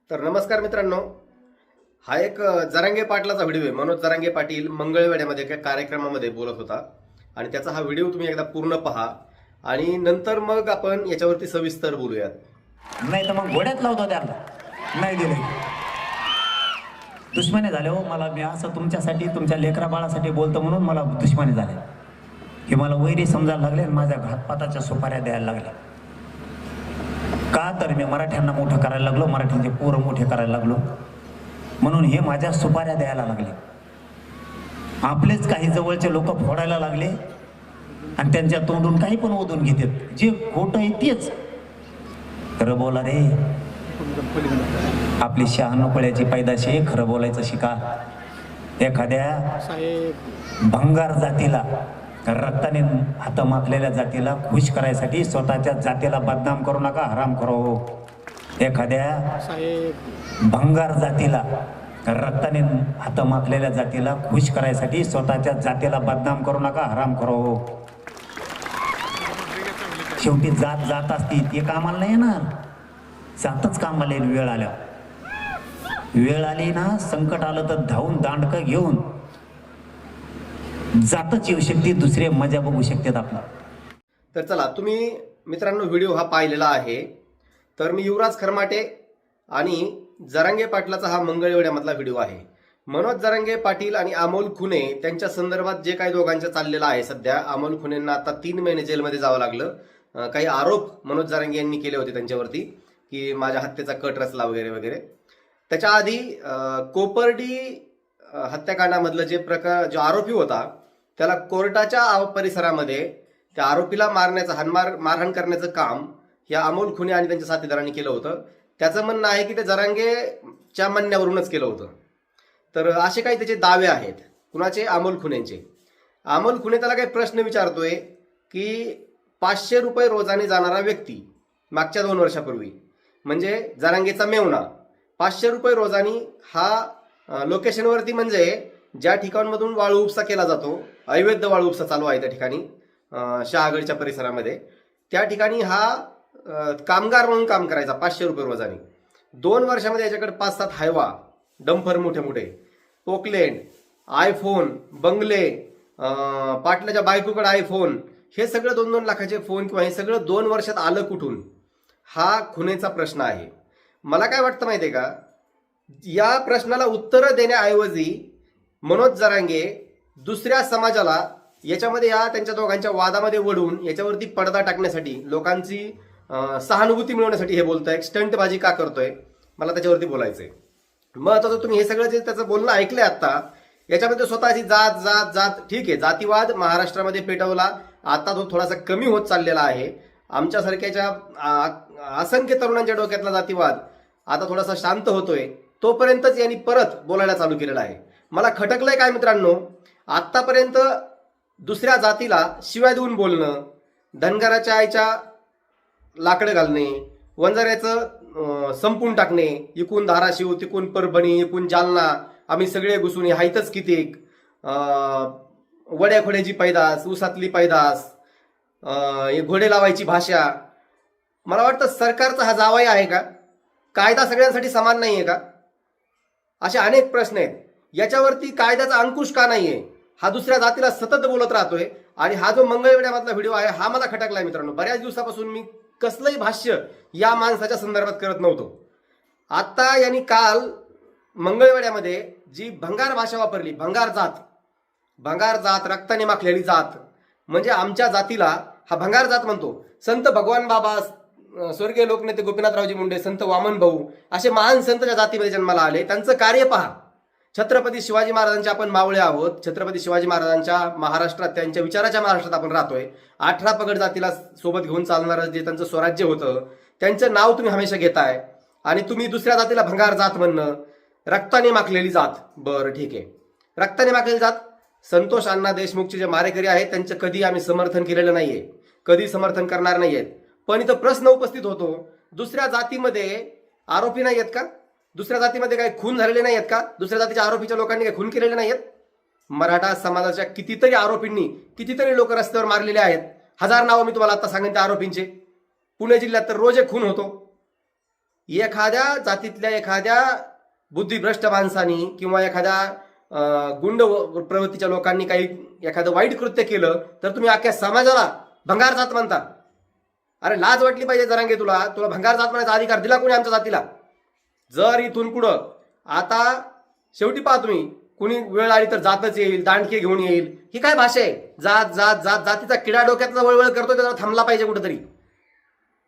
तर नमस्कार मित्रांनो, हा एक जरांगे पाटलाचा व्हिडिओ आहे. मनोज जरांगे पाटील मंगळवेढ्यामध्ये एका कार्यक्रमामध्ये बोलत होता आणि त्याचा हा व्हिडिओ तुम्ही एकदा पूर्ण पहा आणि नंतर मग आपण याच्यावरती सविस्तर बोलूयात. नाही तर मग घोड्यात लावतो त्याला. नाही दिले दुश्मनी झाले हो मला. मी असं तुमच्यासाठी तुमच्या लेकरा बाळासाठी बोलतो म्हणून मला दुश्मनी झाले. हे मला वैरी समजायला लागले आणि माझ्या घातपाताच्या सुपाऱ्या द्यायला लागल्या. का तर मी मराठ्यांना मोठं करायला लागलो, मराठ्यांचे पोरं मोठे करायला लागलो म्हणून हे माझ्या सुपाऱ्या द्यायला लागले. आपलेच काही जवळचे लोक फोडायला लागले आणि त्यांच्या तोंडून काही पण ओढून घेतात. जे खोटं आहे तेच खरं बोला रे. आपली शहाणपणाची पैदाशी आहे, खरं बोलायचं शिका. एखाद्या भंगार जातीला, रक्ताने हात माखलेल्या जातीला खुश करायसाठी स्वतःच्या जातीला बदनाम करू नका, हराम करो. एखाद्या भंगार जातीला, रक्ताने हात माखलेल्या जातीला खुश करायसाठी स्वतःच्या जातीला बदनाम करू नका, हराम करो. शेवटी जात जात असती, ते कामाला नाही येणार. जातच कामाला येईल. वेळ आल्या, वेळ आली ना, संकट आलं तर धावून दांडकं घेऊन जातच येऊ शकते. दुसरे मजा बघू शकतात आपला. तर चला, तुम्ही मित्रांनो व्हिडिओ हा पाहिलेला आहे. तर मी युवराज खरमाटे आणि जरांगे पाटलाचा हा मंगळवेढ्यामधला व्हिडिओ आहे. मनोज जरांगे पाटील आणि अमोल खुने त्यांच्या संदर्भात जे काही दोघांचं चाललेलं आहे सध्या, अमोल खुनेंना आता 3 महिने जेलमध्ये जावं लागलं. काही आरोप मनोज जरांगे यांनी केले होते त्यांच्यावरती की माझ्या हत्येचा कट रचला वगैरे वगैरे. त्याच्या आधी कोपर्डी हत्याकांडामधलं जो आरोपी होता त्याला कोर्टाच्या परिसरामध्ये त्या आरोपीला मारहाण करण्याचं काम या अमोल खुने आणि त्यांच्या साथीदारांनी केलं होतं. त्याचं म्हणणं आहे की ते जरांगेच्या म्हणण्यावरूनच केलं होतं. तर असे काही त्याचे दावे आहेत. कुणाचे? अमोल खुनेंचे. अमोल खुने त्याला काही प्रश्न विचारतोय की 500 रुपये रोजाने जाणारा व्यक्ती मागच्या 2 वर्षापूर्वी, म्हणजे जरांगेचा मेवणा, 500 रुपये रोजानी हा लोकेशनवरती, म्हणजे ज्या ठिकाणमधून वाळू उपसा केला जातो, अवैध वाळू उपसा चालू आहे त्या ठिकाणी शहागडच्या परिसरामध्ये, त्या ठिकाणी हा कामगार म्हणून काम करायचा 500 रुपये रोजानी. 2 वर्षामध्ये याच्याकडे 5-7 हायवा, डंपर मोठे मोठे, पोकलेंड, आयफोन, बंगले, पाटलाच्या बायकोकडे आयफोन, हे सगळं 2-2 लाखाचे फोन किंवा हे सगळं 2 वर्षात आलं कुठून, हा खुनेचा प्रश्न आहे. मला काय वाटतं माहिती आहे का, या प्रश्नाला उत्तरं देण्याऐवजी मनोज जरांगे दुसऱ्या समाजाला याच्यामध्ये या त्यांच्या दोघांच्या वादामध्ये वळून याच्यावरती पडदा टाकण्यासाठी, लोकांची सहानुभूती मिळवण्यासाठी हे बोलतोय. स्टंटबाजी का करतोय, मला त्याच्यावरती बोलायचंय. मग आता तुम्ही हे सगळं जे त्याचं बोलणं ऐकलंय आता, याच्यामध्ये स्वतःची जात जात जात, ठीक आहे, जातीवाद महाराष्ट्रामध्ये पेटवला, आता तो थोडासा कमी होत चाललेला आहे. आमच्यासारख्याच्या असंख्य तरुणांच्या डोक्यातला जातीवाद आता थोडासा शांत होतोय. तोपर्यंतच यांनी परत बोलायला चालू केलेलं आहे. मला खटकलंय काय मित्रांनो, आतापर्यंत दुसऱ्या जातीला शिवाय देऊन बोलणं, धनगराच्या आईच्या लाकडं घालणे, वंजाऱ्याचं संपून टाकणे, इकून धाराशिव, तिकून परभणी, इकून जालना, आम्ही सगळे घुसून हायतच कितीक, वड्याखोड्याची पैदास, उसातली पैदास, घोडे लावायची भाषा. मला वाटतं सरकारचा हा जावाई आहे का? कायदा सगळ्यांसाठी समान नाहीये का? असे अनेक प्रश्न आहेत. याच्यावरती कायद्याचा अंकुश का नाहीये, हा दुसऱ्या जातीला सतत बोलत राहतोय. आणि हा जो मंगळवेढ्यामधला व्हिडिओ आहे हा मला खटकलाय मित्रांनो. बऱ्याच दिवसापासून मी कसलंही भाष्य या माणसाच्या संदर्भात करत नव्हतो. आता यांनी काल मंगळवेढ्यामध्ये जी भंगार भाषा वापरली, भंगार जात, रक्ताने माखलेली जात, म्हणजे आमच्या जातीला हा भंगार जात म्हणतो. संत भगवान बाबा, स्वर्गीय लोकनेते गोपीनाथरावजी मुंडे, संत वामन भाऊ, असे महान संत ज्या जातीमध्ये जन्माला आले, त्यांचं कार्य पहा. छत्रपती शिवाजी महाराजांचे आपण मावळे आहोत. छत्रपती शिवाजी महाराजांच्या महाराष्ट्रात, त्यांच्या विचाराच्या महाराष्ट्रात आपण राहतोय. 18 पगड जातीला सोबत घेऊन चालणारं जे त्यांचं स्वराज्य होतं, त्यांचं नाव तुम्ही हमेशा घेताय आणि तुम्ही दुसऱ्या जातीला भंगार जात म्हणणं, रक्ताने माखलेली जात. बरं ठीक आहे, रक्ताने माखलेली जात. संतोष अण्णा देशमुखचे जे मारेकरी आहेत त्यांचं कधी आम्ही समर्थन केलेलं नाहीये, कधी समर्थन करणार नाहीयेत. पण इथं प्रश्न उपस्थित होतो, दुसऱ्या जातीमध्ये आरोपी नाही आहेत का? दुसऱ्या जातीमध्ये काही खून झालेले नाही आहेत का? दुसऱ्या जातीच्या आरोपीच्या लोकांनी काही खून केलेले नाहीयेत? मराठा समाजाच्या कितीतरी आरोपींनी कितीतरी लोक रस्त्यावर मारलेले आहेत. 1000 नावं मी तुम्हाला आता सांगेन त्या आरोपींचे. पुणे जिल्ह्यात तर रोज एक खून होतो. एखाद्या जातीतल्या एखाद्या बुद्धिभ्रष्ट माणसानी किंवा एखाद्या गुंड प्रवृत्तीच्या लोकांनी काही एखादं वाईट कृत्य केलं तर तुम्ही अख्ख्या समाजाला भंगार जात म्हणता. अरे लाज वाटली पाहिजे जरांगे, तुला भंगार जात म्हणायचा अधिकार दिला कोणी आमच्या जातीला? जर इथून पुढं आता शेवटी पहा तुम्ही, कुणी वेळ आली तर जातच येईल, दांडके घेऊन येईल. ही काय भाषा आहे? जात जात जात जातीचा किडा डोक्यातला वळवळ करतो, त्याला थांबला पाहिजे कुठेतरी.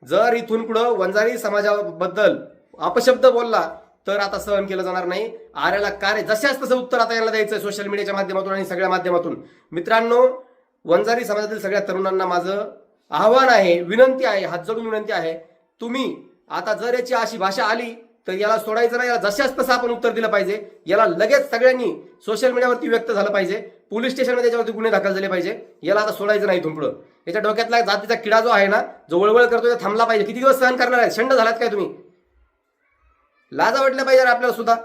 जर इथून पुढं वंजारी समाजाबद्दल अपशब्द बोलला तर आता सहन केलं जाणार नाही. आर्याला कार्य जशाच तसं उत्तर आता याला द्यायचं सोशल मीडियाच्या माध्यमातून आणि सगळ्या माध्यमातून. मित्रांनो, वंजारी समाजातील सगळ्या तरुणांना माझं आव्हान आहे, विनंती आहे, हात जोडून विनंती आहे, तुम्ही आता जर याची अशी भाषा आली तर याला सोडायचं नाही. याला जशाच तसं आपण उत्तर दिलं पाहिजे. याला लगेच सगळ्यांनी सोशल मीडियावरती व्यक्त झालं पाहिजे, पोलीस स्टेशनमध्ये त्याच्यावरती गुन्हे दाखल झाले पाहिजे. याला आता सोडायचं नाही इथून पुढं. याच्या डोक्यातला जातीचा किडा जो आहे ना, जो वळवळ करतो, तो थांबला पाहिजे. किती दिवस सहन करणार आहे? शंड झालात काय तुम्ही? लाजा वाटल्या पाहिजे आपल्याला सुद्धा.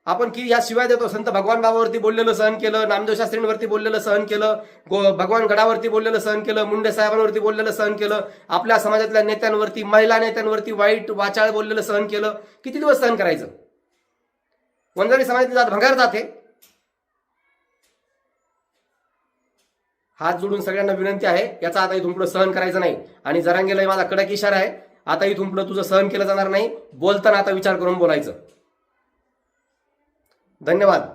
आपण की या शिवाय देतो, संत भगवान बाबावरती बोललेलं सहन केलं, नामदेव शास्त्रींवरती बोललेलं सहन केलं, भगवान गडावरती बोललेलं सहन केलं, मुंडे साहेबांवरती बोललेलं सहन केलं, आपल्या समाजातल्या नेत्यांवरती, महिला नेत्यांवरती वाईट वाचाळ बोललेलं सहन केलं. किती दिवस सहन करायचं? वंजारी समाजातली जात भंगार जाते. हात जोडून सगळ्यांना विनंती आहे, याचा आता इथून पुढे सहन करायचं नाही. आणि जरांगेला माझा कडक इशारा आहे, आता इथून पुढे तुझं सहन केलं जाणार नाही. बोलताना आता विचार करून बोलायचं. धन्यवाद.